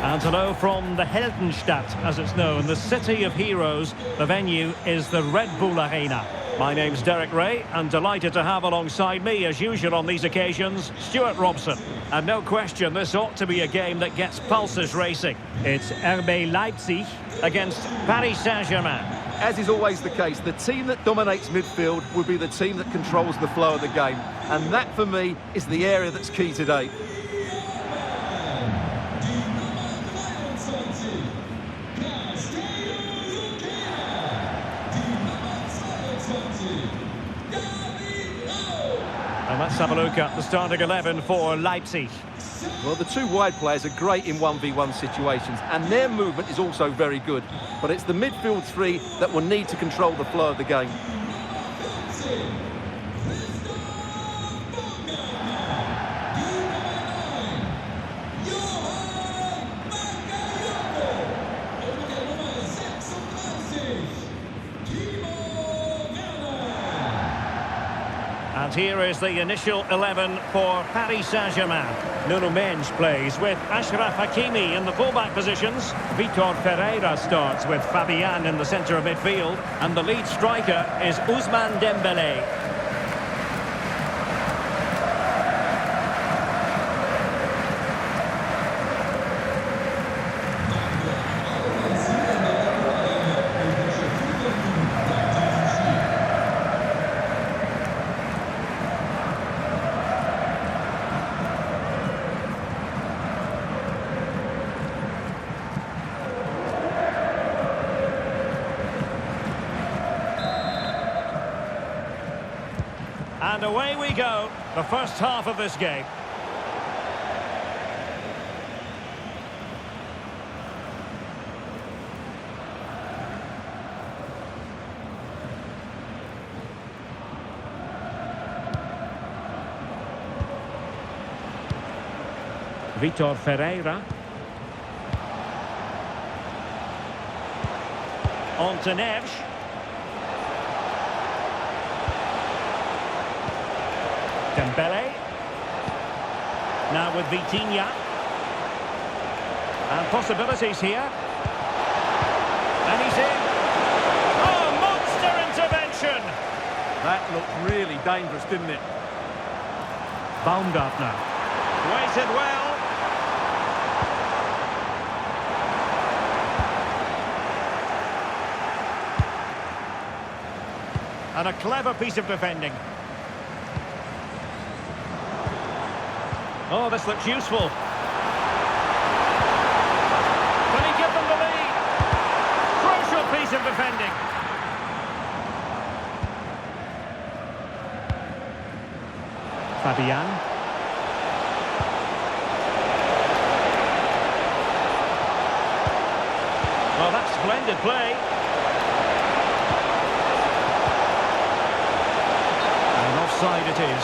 And hello from the Heldenstadt, as it's known, the city of heroes. The venue is the Red Bull Arena. My name's Derek Ray, and delighted to have alongside me, as usual on these occasions, Stuart Robson. And no question, this ought to be a game that gets pulses racing. It's RB Leipzig against Paris Saint-Germain. As is always the case, the team that dominates midfield will be the team that controls the flow of the game. And that, for me, is the area that's key today. And let's have a look at the starting 11 for Leipzig. Well, the two wide players are great in 1v1 situations, and their movement is also very good. But it's the midfield three that will need to control the flow of the game. And here is the initial 11 for Paris Saint-Germain. Nuno Mendes plays with Achraf Hakimi in the fullback positions. Vitor Ferreira starts with Fabian in the centre of midfield. And the lead striker is Ousmane Dembélé. And away we go, the first half of this game. Vitor Ferreira. On to Neves. Dembele. Now with Vitinha. And possibilities here. And he's in. Oh, monster intervention! That looked really dangerous, didn't it? Baumgartner. Waited well. And a clever piece of defending. Oh, this looks useful. Can he give them the lead? Crucial piece of defending. Fabian. Well, that's splendid play. And offside it is.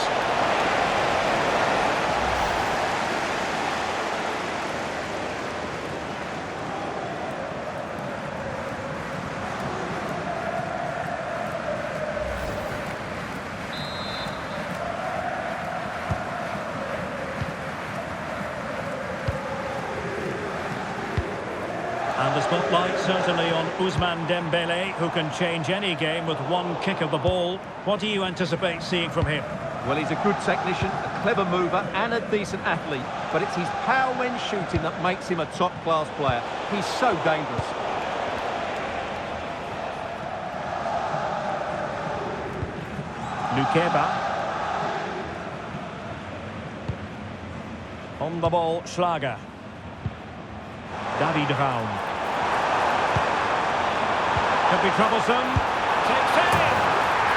And the spotlight certainly on Ousmane Dembélé, who can change any game with one kick of the ball. What do you anticipate seeing from him? Well, he's a good technician, a clever mover and a decent athlete. But it's his power when shooting that makes him a top-class player. He's so dangerous. Lukeba. On the ball, Schlager. David Raum. Could be troublesome. Takes aim.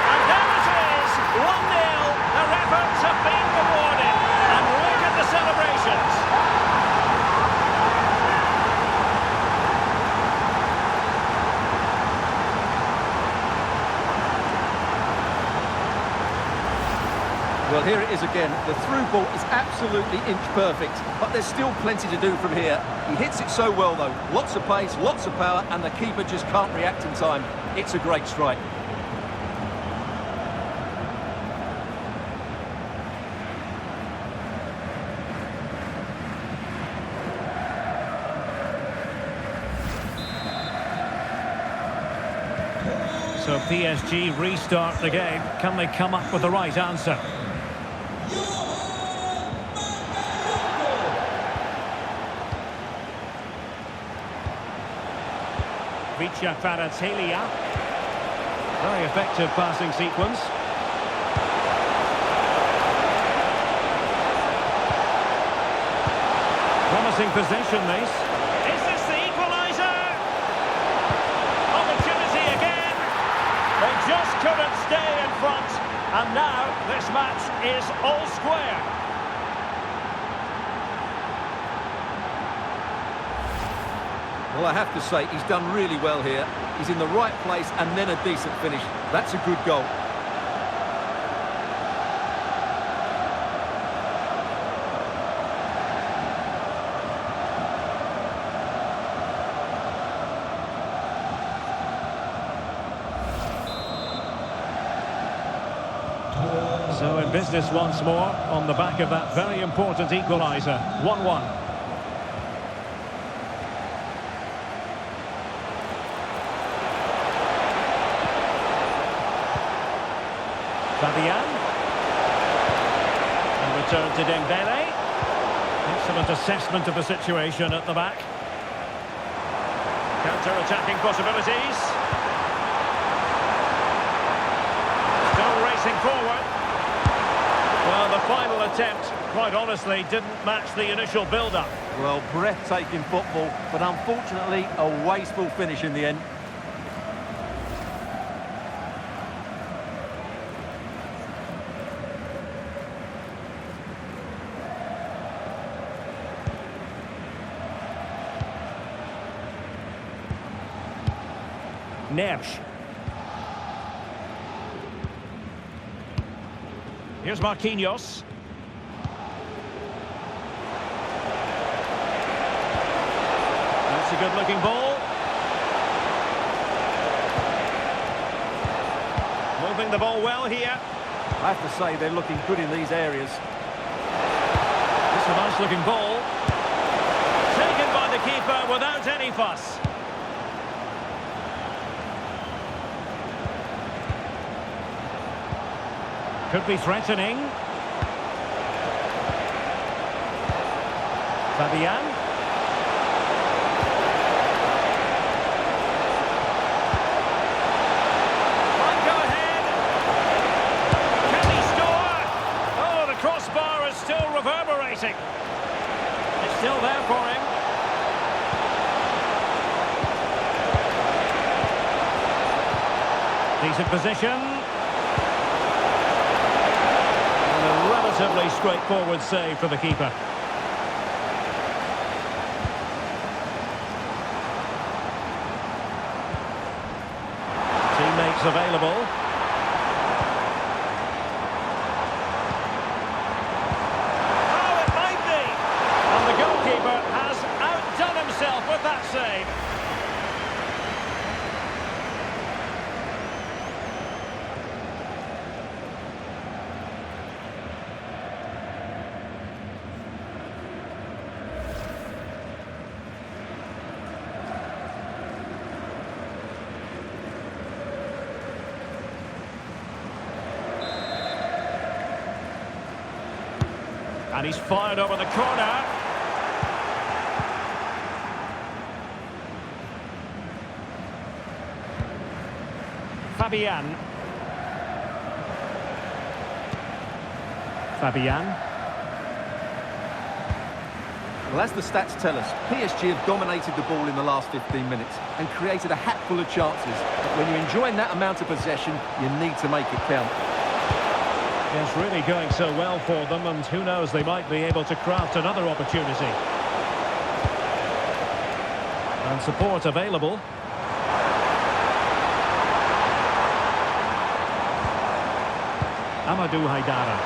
And there it is. 1-0. Their efforts have been rewarded. And look at the celebrations. Well, here it is again. The through ball is absolutely inch perfect, but there's still plenty to do from here. He hits it so well, though. Lots of pace, lots of power, and the keeper just can't react in time. It's a great strike. So PSG restart the game. Can they come up with the right answer? Vicha Kvaratskhelia. Very effective passing sequence. Promising possession, this. Is this the equaliser? Opportunity again. They just couldn't stay in front. And now this match is all square. Well, I have to say, he's done really well here. He's in the right place and then a decent finish. That's a good goal. So in business once more on the back of that very important equaliser. 1-1. Fabian. And return to Dembele. Excellent assessment of the situation at the back. Counter-attacking possibilities. Still racing forward. Well, the final attempt, quite honestly, didn't match the initial build-up. Well, breathtaking football, but unfortunately a wasteful finish in the end. Neves. Here's Marquinhos. That's a good-looking ball. Moving the ball well here. I have to say they're looking good in these areas. It's a nice-looking ball. Taken by the keeper without any fuss. Could be threatening. Fabian. Might go ahead. Can he score? Oh, the crossbar is still reverberating. It's still there for him. Decent position. Relatively straightforward save for the keeper. Teammates available. Oh, it might be! And the goalkeeper has outdone himself with that save. And he's fired over the corner. Fabian. Well, as the stats tell us, PSG have dominated the ball in the last 15 minutes and created a hatful of chances. But when you're enjoying that amount of possession, you need to make it count. It's really going so well for them, and who knows, they might be able to craft another opportunity. And support available. Amadou Haidara.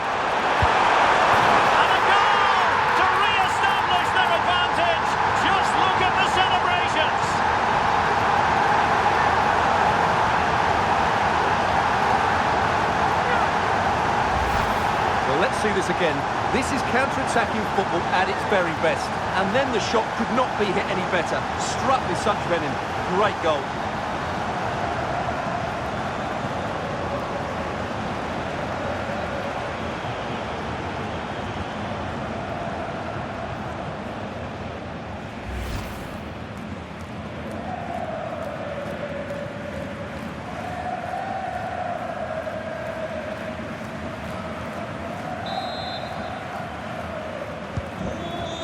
And a goal to re-establish their advantage. Just look at the celebrations. Well, let's see this again. This is counter-attacking football at its very best. And then the shot could not be hit any better. Struck with such venom. Great goal.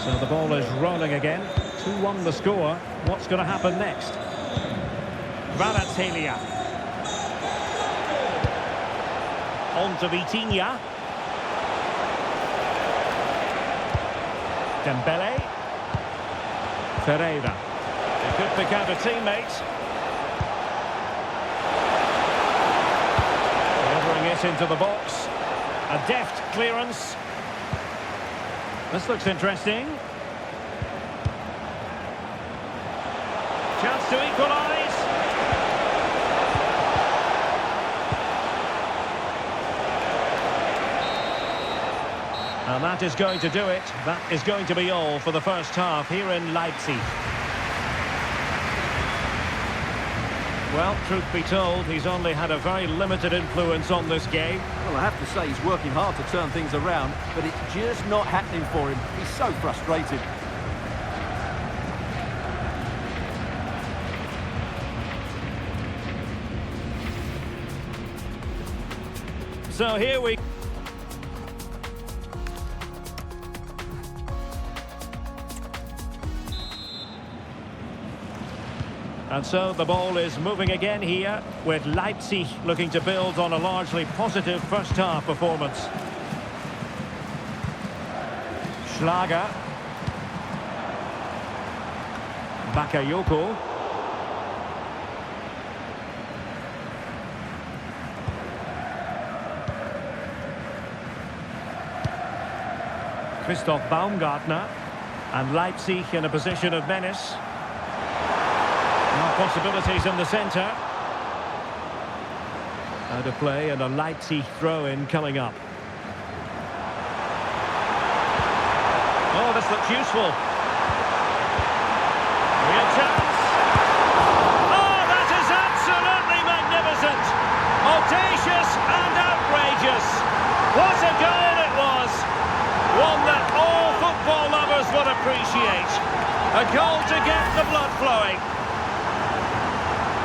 So the ball is rolling again. 2-1 the score. What's going to happen next? Kvaratskhelia. On to Vitinha. Dembele. Ferreira. He could pick out a teammate. Delivering it into the box. A deft clearance. This looks interesting. Chance to equalise. And that is going to do it. That is going to be all for the first half here in Leipzig. Well, truth be told, he's only had a very limited influence on this game. Well, I have to say he's working hard to turn things around, but it's just not happening for him. He's so frustrated. So here we... And so the ball is moving again here, with Leipzig looking to build on a largely positive first-half performance. Schlager. Bakayoko. Christoph Baumgartner. And Leipzig in a position of menace. Now possibilities in the centre. Out of play and a Leipzig throw-in coming up. Oh, this looks useful. Real chance. Oh, that is absolutely magnificent. Audacious and outrageous. What a goal it was. One that all football lovers would appreciate. A goal to get the blood flowing.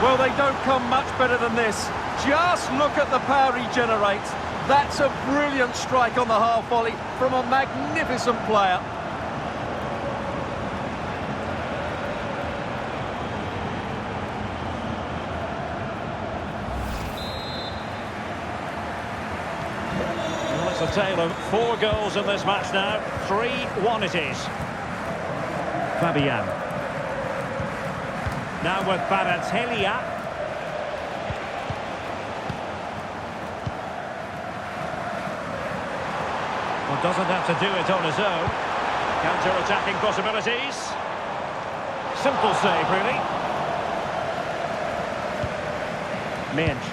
Well, they don't come much better than this. Just look at the power he generates. That's a brilliant strike on the half volley from a magnificent player. Well, it's a tale of 4 goals in this match now. 3-1 it is. Fabian. Now with Kvaratskhelia. Well, doesn't have to do it on his own. Counter-attacking possibilities. Simple save, really. Minch.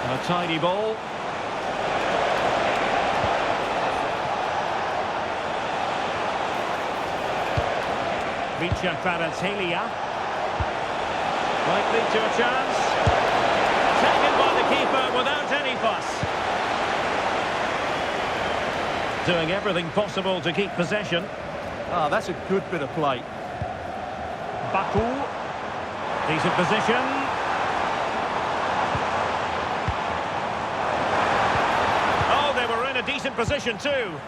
And a tidy ball. Kvaratskhelia. Might lead to a chance. Taken by the keeper without any fuss. Doing everything possible to keep possession. Ah, that's a good bit of play. Baku. Decent position. Oh, they were in a decent position too.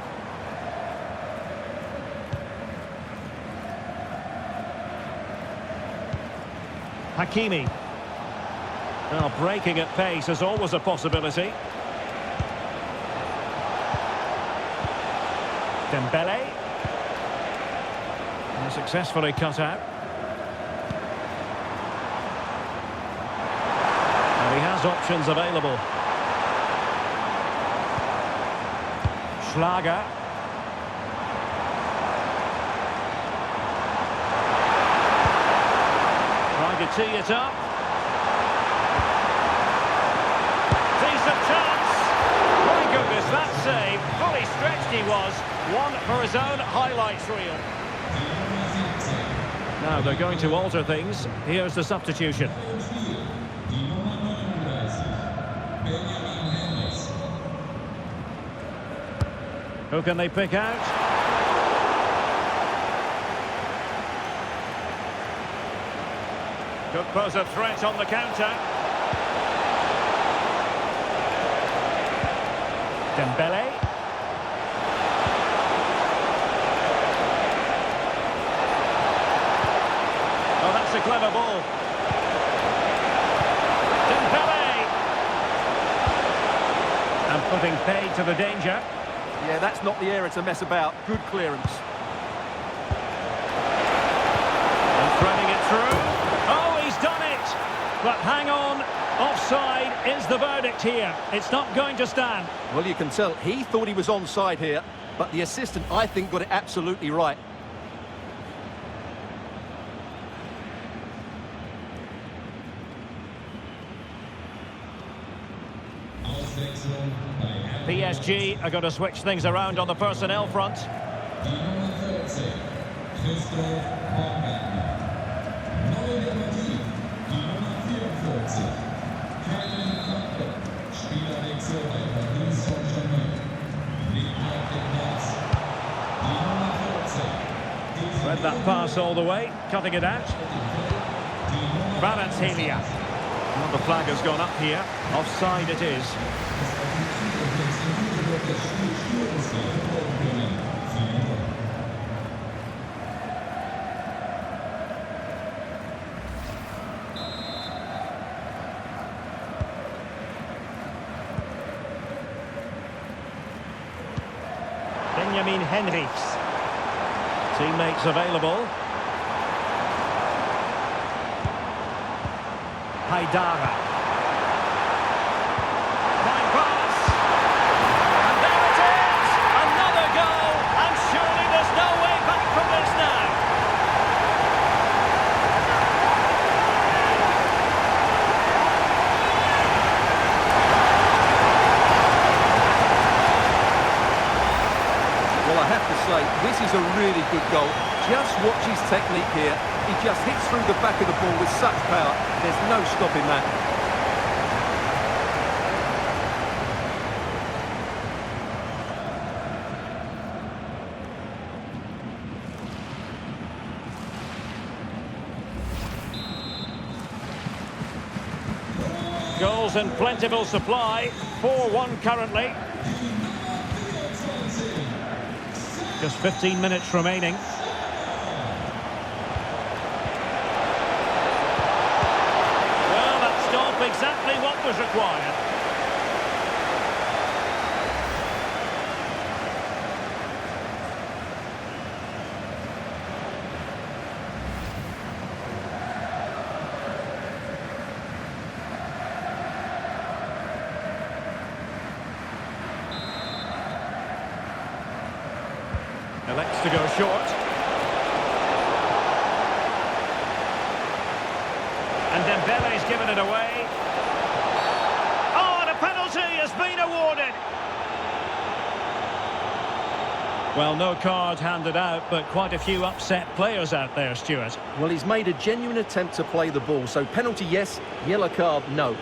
Hakimi. Well, breaking at pace is always a possibility. Dembele. And successfully cut out. And he has options available. Schlager. To tee it up. Decent chance. My goodness, that save. Fully stretched he was. One for his own highlights reel. Now they're going to alter things. Here's the substitution. Who can they pick out? Could pose a threat on the counter. Dembele. clever ball. Dembele. And putting paid to the danger. Yeah, that's not the area to mess about. Good clearance. And threading it through. Oh, he's done it! But hang on, offside is the verdict here. It's not going to stand. Well, you can tell he thought he was onside here, but the assistant, I think, got it absolutely right. PSG are going to switch things around on the personnel front. Read that pass all the way, cutting it out. Kvaratskhelia. Well, the flag has gone up here. Offside it is. Benjamin Henrichs. Teammates available. Haidara. Fine pass. And there it is! Another goal! And surely there's no way back from this now. Well, I have to say, this is a really good goal. Just watch his technique here. He just hits through the back of the ball with such power. There's no stopping that. Goals in plentiful supply. 4-1 currently. Just 15 minutes remaining. Well, that stopped exactly what was required. Elects to go short. And Dembele's given it away. Oh, and a penalty has been awarded. Well, no card handed out, but quite a few upset players out there, Stuart. Well, he's made a genuine attempt to play the ball. So penalty, yes. Yellow card, no.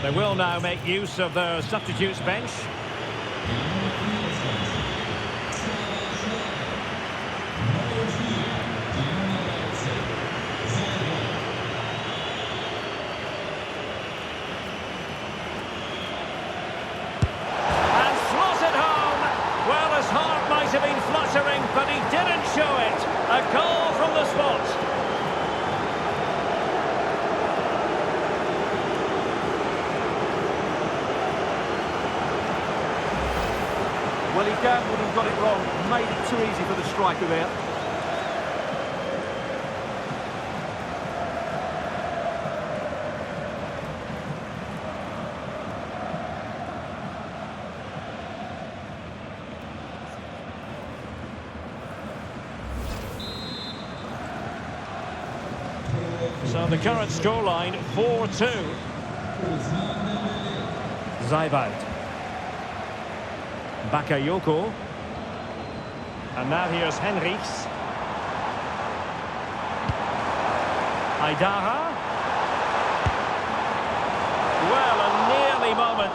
They will now make use of their substitutes bench. And slotted home. Well, his heart might have been fluttering, but he didn't show it. A goal from the spot. Well, he gambled and got it wrong. Made it too easy for the striker there. So the current scoreline, 4-2. Zaibald. Bakayoko. And now here's Henrichs. Haidara. Well, a nearly moment,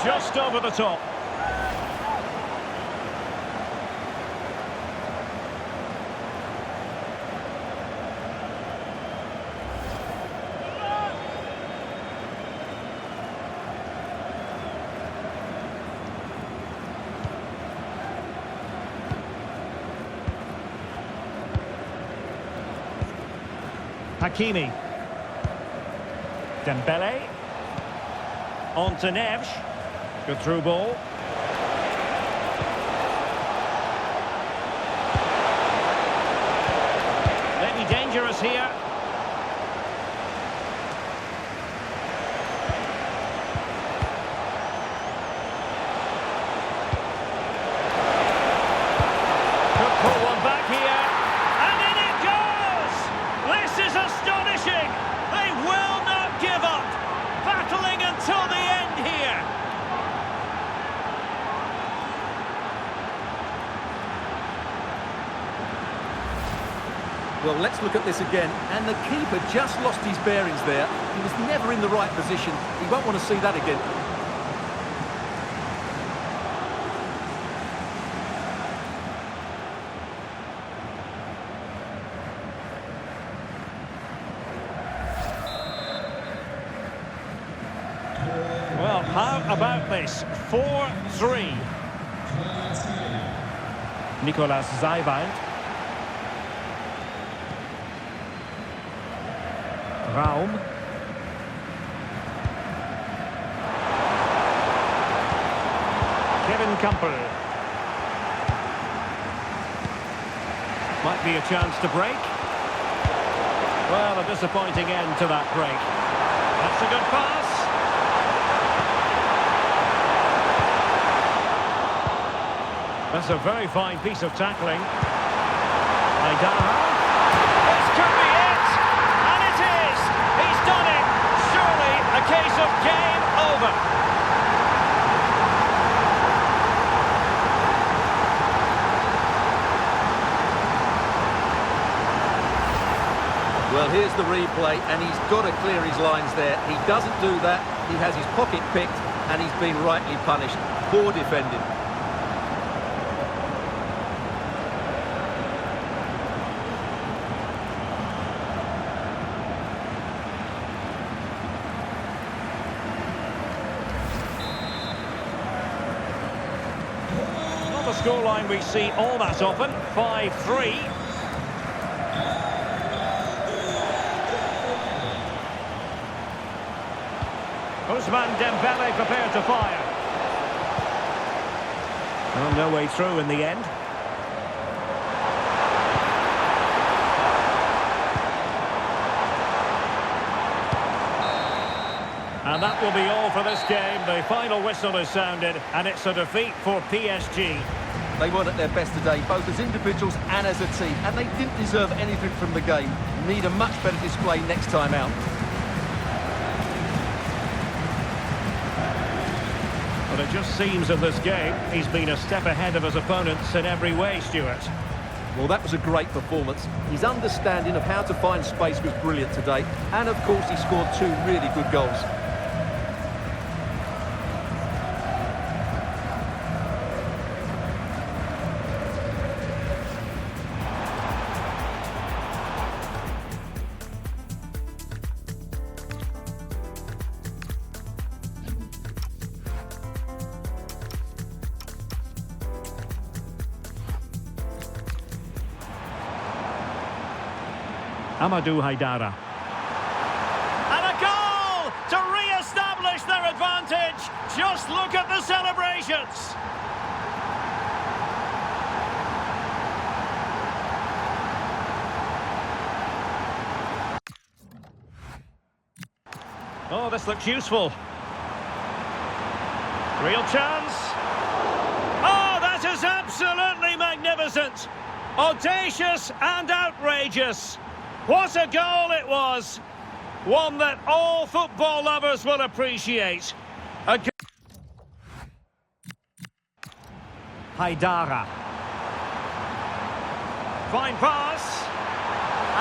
just over the top. Hakimi. Dembele. On to Neves. Good through ball. Maybe dangerous here. Could pull one back here. And in it goes! This is astonishing! They will not give up. Battling until the end here. Well, let's look at this again. And the keeper just lost his bearings there. He was never in the right position. He won't want to see that again. Well, how about this? 4-3. Nicolas Zeibald. Raum. Kevin Campbell. Might be a chance to break. Well, a disappointing end to that break. That's a good pass. That's a very fine piece of tackling. Aidara. This could be it! And it is! He's done it! Surely a case of game over. Well, here's the replay, and he's got to clear his lines there. He doesn't do that. He has his pocket picked, and he's been rightly punished. Poor defending. Not a scoreline we see all that often. 5-3. Ousmane Dembele prepared to fire. Well, no way through in the end. And that will be all for this game. The final whistle is sounded, and it's a defeat for PSG. They weren't at their best today, both as individuals and as a team, and they didn't deserve anything from the game. Need a much better display next time out. But it just seems in this game he's been a step ahead of his opponents in every way, Stuart. Well, that was a great performance. His understanding of how to find space was brilliant today, and of course he scored 2 really good goals. Amadou Haidara. And a goal to re-establish their advantage. Just look at the celebrations. Oh, this looks useful. Real chance. Oh, that is absolutely magnificent. Audacious and outrageous. What a goal it was! One that all football lovers will appreciate. Haidara. Fine pass.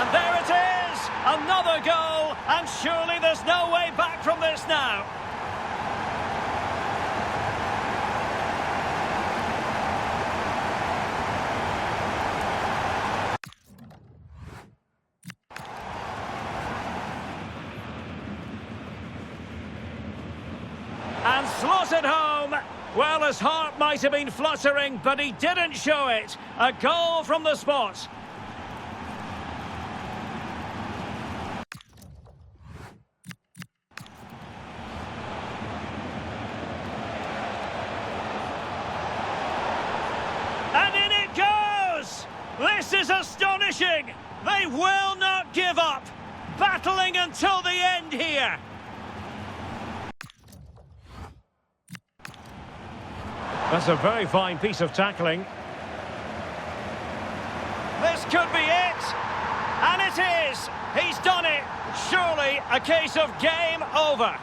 And there it is! Another goal! And surely there's no way back from this now. And slotted home. Well, his heart might have been fluttering, but he didn't show it. A goal from the spot. They will not give up. Battling until the end here. That's a very fine piece of tackling. This could be it. And it is. He's done it. Surely a case of game over.